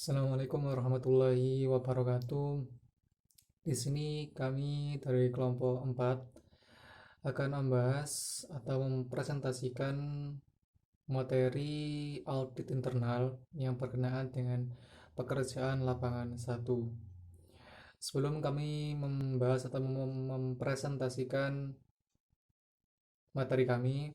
Assalamualaikum warahmatullahi wabarakatuh. Di sini kami dari kelompok 4 akan membahas atau mempresentasikan materi audit internal yang berkenaan dengan pekerjaan lapangan 1. Sebelum kami membahas atau mempresentasikan materi kami,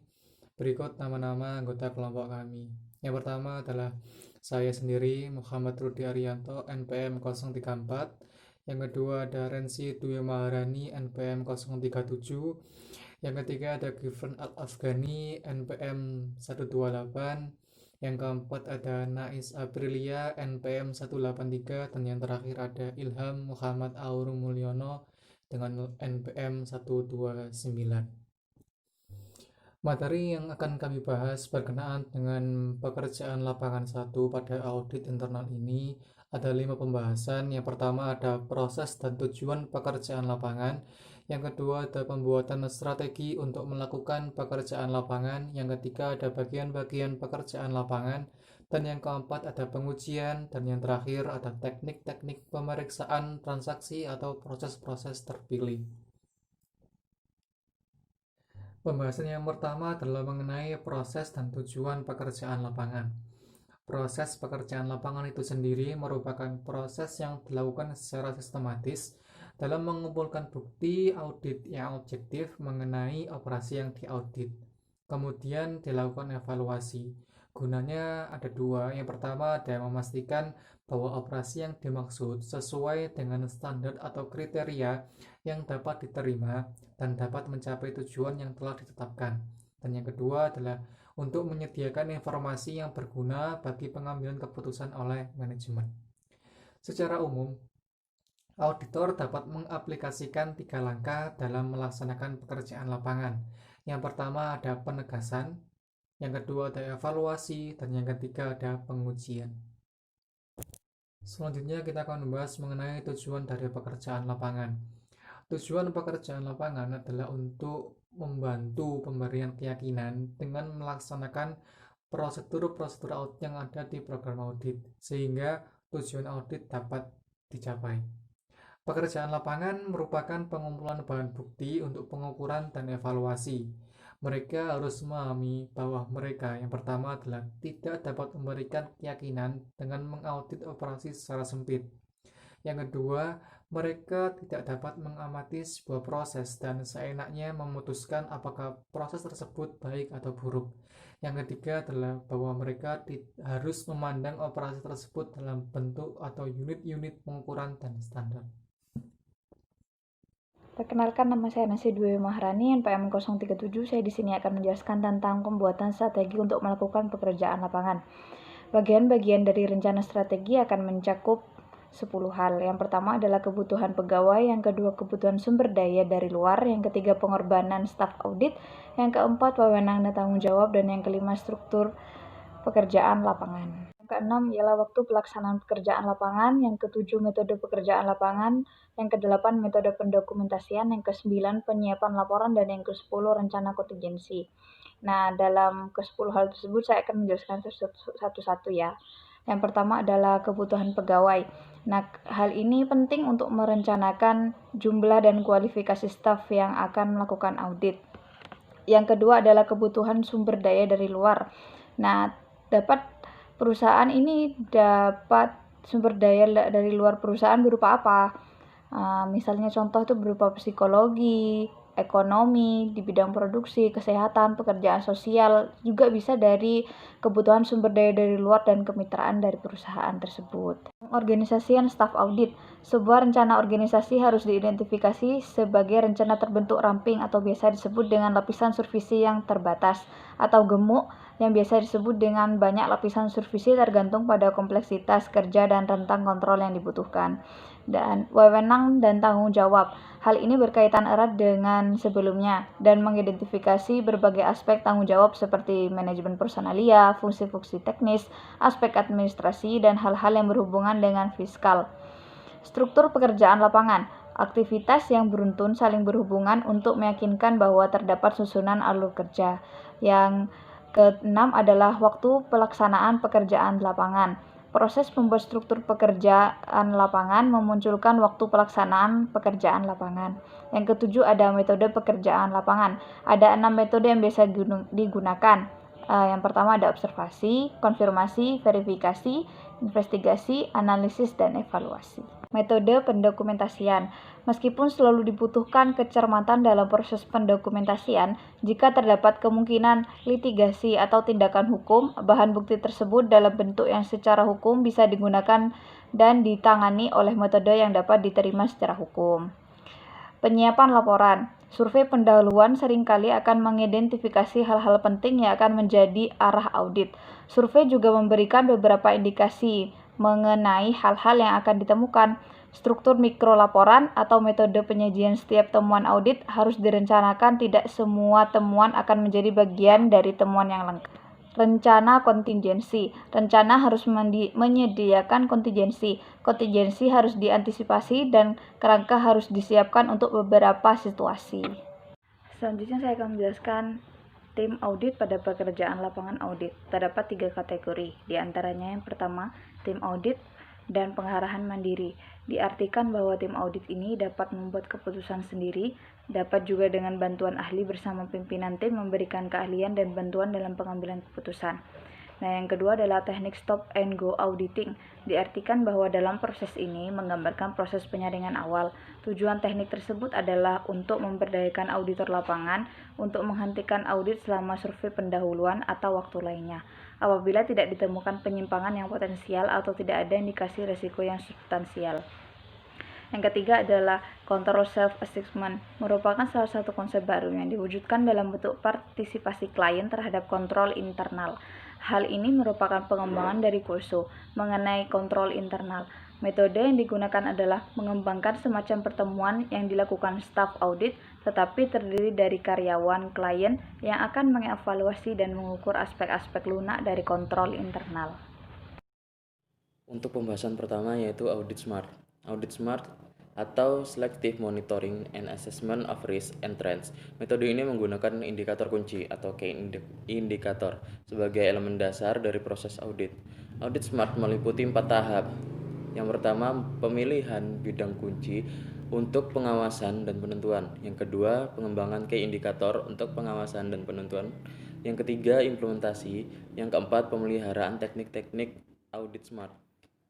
berikut nama-nama anggota kelompok kami. Yang pertama adalah saya sendiri, Muhammad Rudi Arianto, NPM 034. Yang kedua ada Rensi Dwi Maharani, NPM 037. Yang ketiga ada Gifran Al-Afghani, NPM 128. Yang keempat ada Nais Aprilia, NPM 183. Dan yang terakhir ada Ilham Muhammad Aur Mulyono dengan NPM 129. Materi yang akan kami bahas berkenaan dengan pekerjaan lapangan 1 pada audit internal ini ada 5 pembahasan. Yang pertama ada proses dan tujuan pekerjaan lapangan. Yang kedua ada pembuatan strategi untuk melakukan pekerjaan lapangan. Yang ketiga ada bagian-bagian pekerjaan lapangan. Dan yang keempat ada pengujian. Dan yang terakhir ada teknik-teknik pemeriksaan transaksi atau proses-proses terpilih. Pembahasan yang pertama adalah mengenai proses dan tujuan pekerjaan lapangan. Proses pekerjaan lapangan itu sendiri merupakan proses yang dilakukan secara sistematis dalam mengumpulkan bukti audit yang objektif mengenai operasi yang diaudit. Kemudian dilakukan evaluasi. Gunanya ada dua. Yang pertama ada memastikan bahwa operasi yang dimaksud sesuai dengan standar atau kriteria yang dapat diterima dan dapat mencapai tujuan yang telah ditetapkan. Dan yang kedua adalah untuk menyediakan informasi yang berguna bagi pengambilan keputusan oleh manajemen. Secara umum, auditor dapat mengaplikasikan 3 langkah dalam melaksanakan pekerjaan lapangan. Yang pertama ada penegasan, yang kedua ada evaluasi, dan yang ketiga ada pengujian. Selanjutnya kita akan membahas mengenai tujuan dari pekerjaan lapangan. Tujuan pekerjaan lapangan adalah untuk membantu pemberian keyakinan dengan melaksanakan prosedur-prosedur audit yang ada di program audit, sehingga tujuan audit dapat dicapai. Pekerjaan lapangan merupakan pengumpulan bahan bukti untuk pengukuran dan evaluasi. Mereka harus memahami bahwa mereka yang pertama adalah tidak dapat memberikan keyakinan dengan mengaudit operasi secara sempit. Yang kedua, mereka tidak dapat mengamati sebuah proses dan seenaknya memutuskan apakah proses tersebut baik atau buruk. Yang ketiga adalah bahwa mereka harus memandang operasi tersebut dalam bentuk atau unit-unit pengukuran dan standar. Perkenalkan, nama saya Nasi Dwi Maharani, NPM 037. Saya di sini akan menjelaskan tentang pembuatan strategi untuk melakukan pekerjaan lapangan. Bagian-bagian dari rencana strategi akan mencakup 10 hal. Yang pertama adalah kebutuhan pegawai, yang kedua kebutuhan sumber daya dari luar, yang ketiga pengorbanan staf audit, yang keempat wewenang dan tanggung jawab, dan yang kelima struktur pekerjaan lapangan. Yang keenam ialah waktu pelaksanaan pekerjaan lapangan, yang ketujuh metode pekerjaan lapangan, yang kedelapan metode pendokumentasian, yang kesembilan penyiapan laporan, dan yang ke-10 rencana kontingensi. Nah, dalam ke-10 hal tersebut saya akan menjelaskan satu-satu ya. Yang pertama adalah kebutuhan pegawai. Nah, hal ini penting untuk merencanakan jumlah dan kualifikasi staf yang akan melakukan audit. Yang kedua adalah kebutuhan sumber daya dari luar. Nah, perusahaan ini dapat sumber daya dari luar perusahaan berupa apa? Misalnya contoh itu berupa psikologi, ekonomi, di bidang produksi, kesehatan, pekerjaan sosial, juga bisa dari kebutuhan sumber daya dari luar dan kemitraan dari perusahaan tersebut. Organisasian staf audit. Sebuah rencana organisasi harus diidentifikasi sebagai rencana terbentuk ramping atau biasa disebut dengan lapisan supervisi yang terbatas atau gemuk yang biasa disebut dengan banyak lapisan supervisi tergantung pada kompleksitas kerja dan rentang kontrol yang dibutuhkan. Dan wewenang dan tanggung jawab. Hal ini berkaitan erat dengan sebelumnya dan mengidentifikasi berbagai aspek tanggung jawab seperti manajemen personalia, fungsi-fungsi teknis, aspek administrasi, dan hal-hal yang berhubungan dengan fiskal. Struktur pekerjaan lapangan. Aktivitas yang beruntun saling berhubungan untuk meyakinkan bahwa terdapat susunan alur kerja. Yang keenam adalah waktu pelaksanaan pekerjaan lapangan. Proses membuat struktur pekerjaan lapangan memunculkan waktu pelaksanaan pekerjaan lapangan. Yang ketujuh ada metode pekerjaan lapangan. Ada 6 metode yang biasa digunakan. Yang pertama ada observasi, konfirmasi, verifikasi, investigasi, analisis, dan evaluasi. Metode pendokumentasian. Meskipun selalu dibutuhkan kecermatan dalam proses pendokumentasian, jika terdapat kemungkinan litigasi atau tindakan hukum, bahan bukti tersebut dalam bentuk yang secara hukum bisa digunakan dan ditangani oleh metode yang dapat diterima secara hukum. Penyiapan laporan. Survei pendahuluan seringkali akan mengidentifikasi hal-hal penting yang akan menjadi arah audit. Survei juga memberikan beberapa indikasi mengenai hal-hal yang akan ditemukan. Struktur mikro laporan atau metode penyajian setiap temuan audit harus direncanakan, tidak semua temuan akan menjadi bagian dari temuan yang lengkap. Rencana kontingensi. Rencana harus menyediakan kontingensi. Kontingensi harus diantisipasi dan kerangka harus disiapkan untuk beberapa situasi. Selanjutnya saya akan menjelaskan tim audit pada pekerjaan lapangan audit. Terdapat 3 kategori, di antaranya yang pertama, tim audit dan pengarahan mandiri. Diartikan bahwa tim audit ini dapat membuat keputusan sendiri, dapat juga dengan bantuan ahli bersama pimpinan tim memberikan keahlian dan bantuan dalam pengambilan keputusan. Nah, yang kedua adalah teknik stop and go auditing. Diartikan bahwa dalam proses ini menggambarkan proses penyaringan awal. Tujuan teknik tersebut adalah untuk memberdayakan auditor lapangan untuk menghentikan audit selama survei pendahuluan atau waktu lainnya, apabila tidak ditemukan penyimpangan yang potensial atau tidak ada indikasi risiko yang substansial. Yang ketiga adalah control self-assessment, merupakan salah satu konsep baru yang diwujudkan dalam bentuk partisipasi klien terhadap kontrol internal. Hal ini merupakan pengembangan dari Corso mengenai kontrol internal. Metode yang digunakan adalah mengembangkan semacam pertemuan yang dilakukan staf audit, tetapi terdiri dari karyawan klien yang akan mengevaluasi dan mengukur aspek-aspek lunak dari kontrol internal. Untuk pembahasan pertama yaitu Audit Smart. Audit Smart atau Selective Monitoring and Assessment of Risk and Trends. Metode ini menggunakan indikator kunci atau key indikator sebagai elemen dasar dari proses audit. Audit Smart meliputi 4 tahap. Yang pertama, pemilihan bidang kunci untuk pengawasan dan penentuan. Yang kedua, pengembangan key indikator untuk pengawasan dan penentuan. Yang ketiga, implementasi. Yang keempat, pemeliharaan teknik-teknik audit smart.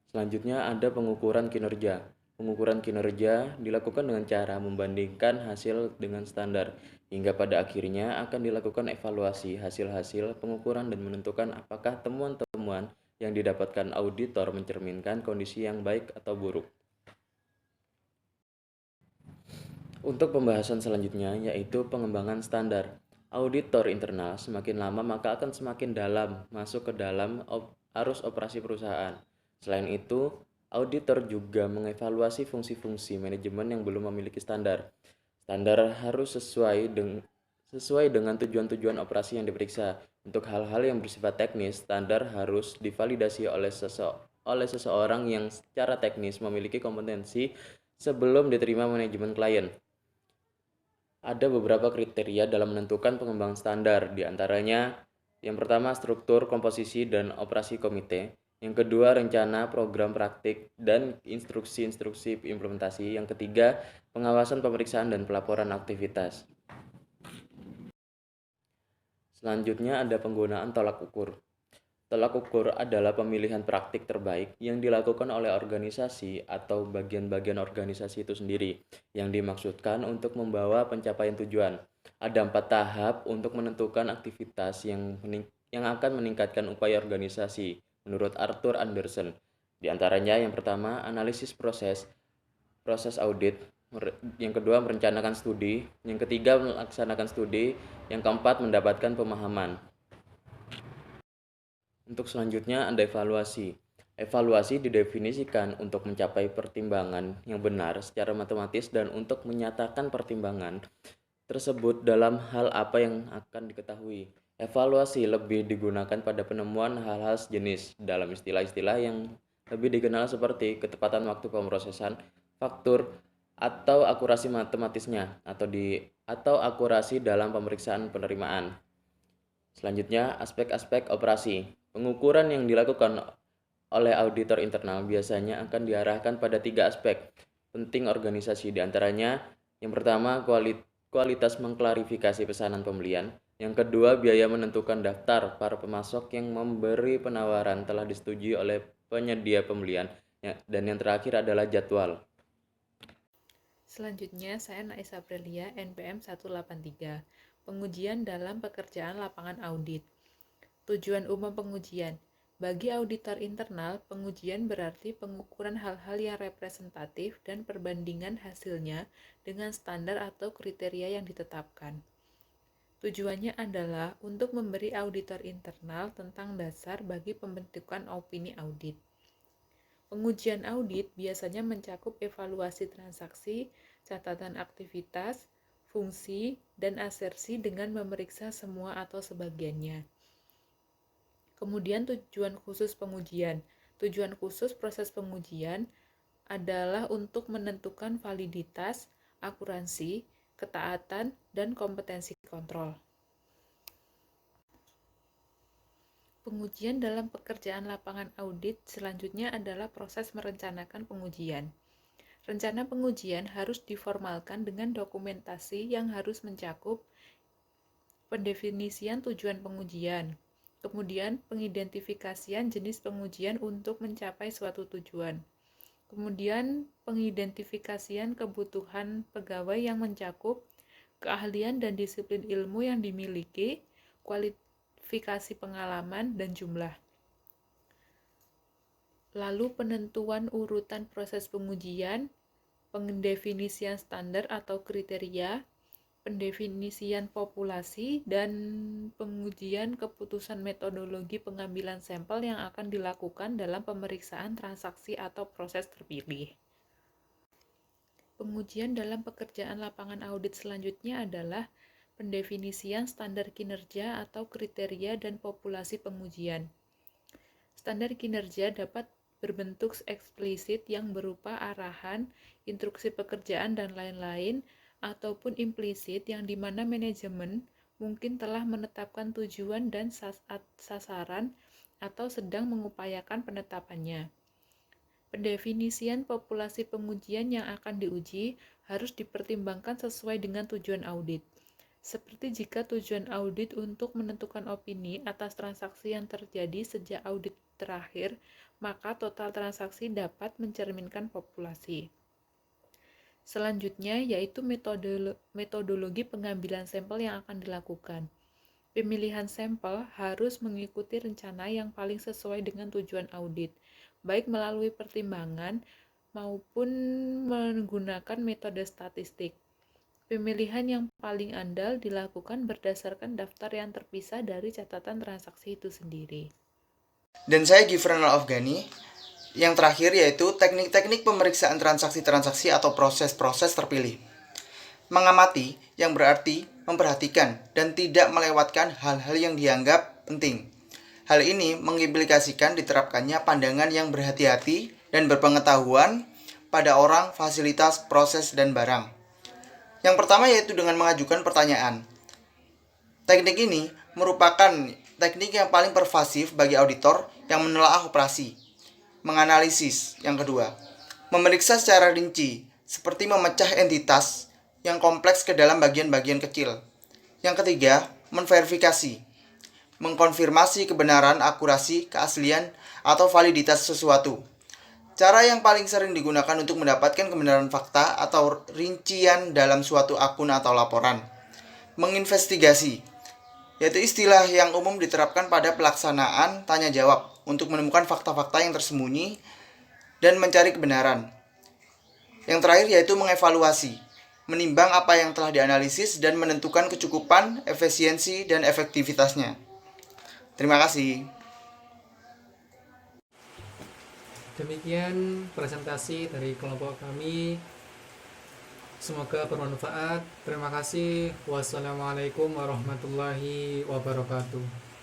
Selanjutnya ada pengukuran kinerja. Pengukuran kinerja dilakukan dengan cara membandingkan hasil dengan standar, hingga pada akhirnya akan dilakukan evaluasi hasil-hasil pengukuran dan menentukan apakah temuan-temuan yang didapatkan auditor mencerminkan kondisi yang baik atau buruk. Untuk pembahasan selanjutnya yaitu pengembangan standar. Auditor internal semakin lama maka akan semakin dalam masuk ke dalam arus operasi perusahaan. Selain itu, auditor juga mengevaluasi fungsi-fungsi manajemen yang belum memiliki standar. Standar harus sesuai dengan tujuan-tujuan operasi yang diperiksa. Untuk hal-hal yang bersifat teknis, standar harus divalidasi oleh seseorang yang secara teknis memiliki kompetensi sebelum diterima manajemen klien. Ada beberapa kriteria dalam menentukan pengembangan standar, di antaranya yang pertama struktur, komposisi, dan operasi komite. Yang kedua, rencana, program praktik, dan instruksi-instruksi implementasi. Yang ketiga, pengawasan, pemeriksaan, dan pelaporan aktivitas. Selanjutnya ada penggunaan tolak ukur. Tolak ukur adalah pemilihan praktik terbaik yang dilakukan oleh organisasi atau bagian-bagian organisasi itu sendiri, yang dimaksudkan untuk membawa pencapaian tujuan. Ada 4 tahap untuk menentukan aktivitas yang akan meningkatkan upaya organisasi menurut Arthur Andersen. Di antaranya yang pertama, analisis proses audit. Yang kedua, merencanakan studi. Yang ketiga, melaksanakan studi. Yang keempat, mendapatkan pemahaman. Untuk selanjutnya ada evaluasi. Evaluasi didefinisikan untuk mencapai pertimbangan yang benar secara matematis dan untuk menyatakan pertimbangan tersebut dalam hal apa yang akan diketahui. Evaluasi lebih digunakan pada penemuan hal-hal sejenis dalam istilah-istilah yang lebih dikenal seperti ketepatan waktu pemrosesan, faktur, atau akurasi matematisnya, atau akurasi dalam pemeriksaan penerimaan. Selanjutnya, aspek-aspek operasi. Pengukuran yang dilakukan oleh auditor internal biasanya akan diarahkan pada 3 aspek penting organisasi, diantaranya yang pertama kualitas mengklarifikasi pesanan pembelian, yang kedua biaya menentukan daftar para pemasok yang memberi penawaran telah disetujui oleh penyedia pembelian, dan yang terakhir adalah jadwal. Selanjutnya, saya Nais Aprilia, NPM 183. Pengujian dalam pekerjaan lapangan audit. Tujuan umum pengujian. Bagi auditor internal, pengujian berarti pengukuran hal-hal yang representatif dan perbandingan hasilnya dengan standar atau kriteria yang ditetapkan. Tujuannya adalah untuk memberi auditor internal tentang dasar bagi pembentukan opini audit. Pengujian audit biasanya mencakup evaluasi transaksi, catatan aktivitas, fungsi, dan asersi dengan memeriksa semua atau sebagiannya. Kemudian tujuan khusus pengujian. Tujuan khusus proses pengujian adalah untuk menentukan validitas, akuransi, ketaatan, dan kompetensi kontrol. Pengujian dalam pekerjaan lapangan audit selanjutnya adalah proses merencanakan pengujian. Rencana pengujian harus diformalkan dengan dokumentasi yang harus mencakup pendefinisian tujuan pengujian, kemudian pengidentifikasian jenis pengujian untuk mencapai suatu tujuan, kemudian pengidentifikasian kebutuhan pegawai yang mencakup keahlian dan disiplin ilmu yang dimiliki, kualifikasi pengalaman, dan jumlah. Lalu penentuan urutan proses pengujian, pendefinisian standar atau kriteria, pendefinisian populasi, dan pengujian keputusan metodologi pengambilan sampel yang akan dilakukan dalam pemeriksaan transaksi atau proses terpilih. Pengujian dalam pekerjaan lapangan audit selanjutnya adalah pendefinisian standar kinerja atau kriteria dan populasi pengujian. Standar kinerja dapat berbentuk eksplisit yang berupa arahan, instruksi pekerjaan, dan lain-lain, ataupun implisit yang dimana manajemen mungkin telah menetapkan tujuan dan sasaran atau sedang mengupayakan penetapannya. Pendefinisian populasi pengujian yang akan diuji harus dipertimbangkan sesuai dengan tujuan audit. Seperti jika tujuan audit untuk menentukan opini atas transaksi yang terjadi sejak audit terakhir, maka total transaksi dapat mencerminkan populasi. Selanjutnya yaitu metodologi pengambilan sampel yang akan dilakukan. Pemilihan sampel harus mengikuti rencana yang paling sesuai dengan tujuan audit, baik melalui pertimbangan maupun menggunakan metode statistik. Pemilihan yang paling andal dilakukan berdasarkan daftar yang terpisah dari catatan transaksi itu sendiri. Dan saya Gifran Al-Afghani. Yang terakhir yaitu teknik-teknik pemeriksaan transaksi-transaksi atau proses-proses terpilih. Mengamati yang berarti memperhatikan dan tidak melewatkan hal-hal yang dianggap penting. Hal ini mengimplikasikan diterapkannya pandangan yang berhati-hati dan berpengetahuan pada orang, fasilitas, proses, dan barang. Yang pertama yaitu dengan mengajukan pertanyaan. Teknik ini merupakan teknik yang paling pervasif bagi auditor yang menelaah operasi. Menganalisis, yang kedua, memeriksa secara rinci, seperti memecah entitas yang kompleks ke dalam bagian-bagian kecil. Yang ketiga, menverifikasi, mengkonfirmasi kebenaran, akurasi, keaslian, atau validitas sesuatu. Cara yang paling sering digunakan untuk mendapatkan kebenaran fakta atau rincian dalam suatu akun atau laporan. Menginvestigasi, yaitu istilah yang umum diterapkan pada pelaksanaan tanya jawab untuk menemukan fakta-fakta yang tersembunyi dan mencari kebenaran. Yang terakhir yaitu mengevaluasi, menimbang apa yang telah dianalisis dan menentukan kecukupan, efisiensi, dan efektivitasnya. Terima kasih. Demikian presentasi dari kelompok kami. Semoga bermanfaat. Terima kasih. Wassalamualaikum warahmatullahi wabarakatuh.